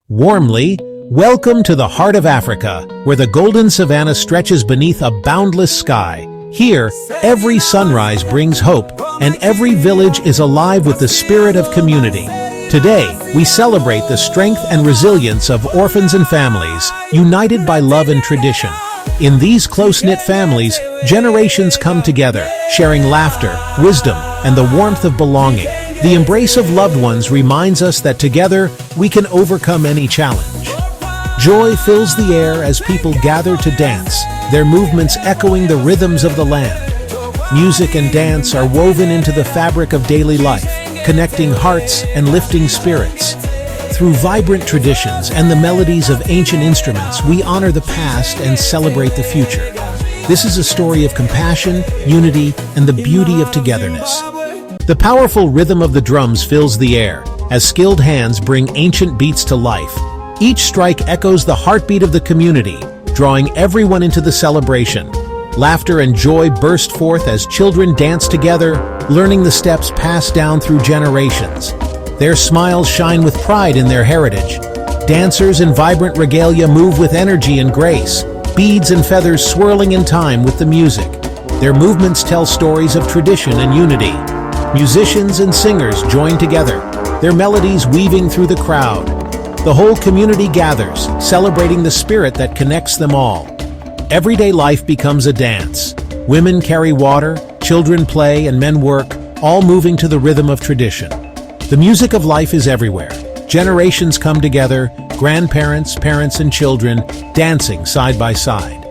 Warmly, welcome to the heart of Africa, where the golden savanna stretches beneath a boundless sky. Here, every sunrise brings hope, and every village is alive with the spirit of community. Today, we celebrate the strength and resilience of orphans and families, united by love and tradition. In these close-knit families, generations come together, sharing laughter, wisdom, and the warmth of belonging. The embrace of loved ones reminds us that together, we can overcome any challenge. Joy fills the air as people gather to dance, their movements echoing the rhythms of the land. Music and dance are woven into the fabric of daily life, connecting hearts and lifting spirits. Through vibrant traditions and the melodies of ancient instruments, we honor the past and celebrate the future. This is a story of compassion, unity, and the beauty of togetherness. The powerful rhythm of the drums fills the air, as skilled hands bring ancient beats to life. Each strike echoes the heartbeat of the community, drawing everyone into the celebration. Laughter and joy burst forth as children dance together, learning the steps passed down through generations. Their smiles shine with pride in their heritage. Dancers in vibrant regalia move with energy and grace, beads and feathers swirling in time with the music. Their movements tell stories of tradition and unity. Musicians and singers join together, their melodies weaving through the crowd. The whole community gathers, celebrating the spirit that connects them all. Everyday life becomes a dance. Women carry water, children play, and men work, all moving to the rhythm of tradition. The music of life is everywhere. Generations come together, grandparents, parents, and children, dancing side by side.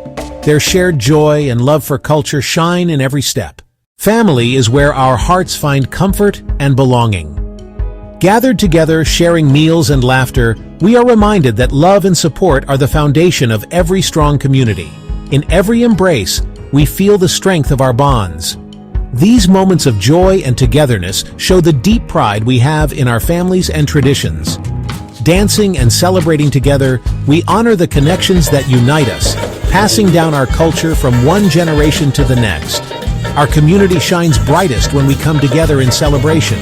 Their shared joy and love for culture shine in every step. Family is where our hearts find comfort and belonging. Gathered together, sharing meals and laughter, we are reminded that love and support are the foundation of every strong community. In every embrace, we feel the strength of our bonds. These moments of joy and togetherness show the deep pride we have in our families and traditions. Dancing and celebrating together, we honor the connections that unite us, passing down our culture from one generation to the next. Our community shines brightest when we come together in celebration.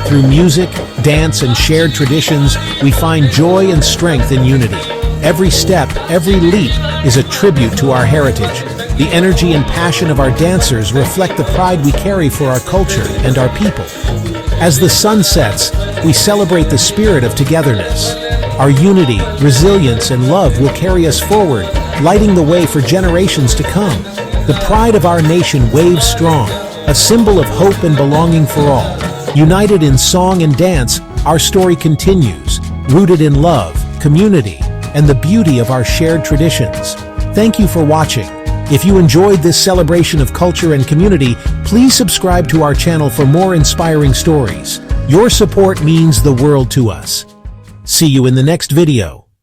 Through music, dance, and shared traditions, we find joy and strength in unity. Every step, every leap is a tribute to our heritage. The energy and passion of our dancers reflect the pride we carry for our culture and our people. As the sun sets, we celebrate the spirit of togetherness. Our unity, resilience, and love will carry us forward, lighting the way for generations to come. The pride of our nation waves strong, a symbol of hope and belonging for all. United in song and dance, our story continues, rooted in love, community, and the beauty of our shared traditions. Thank you for watching. If you enjoyed this celebration of culture and community, please subscribe to our channel for more inspiring stories. Your support means the world to us. See you in the next video.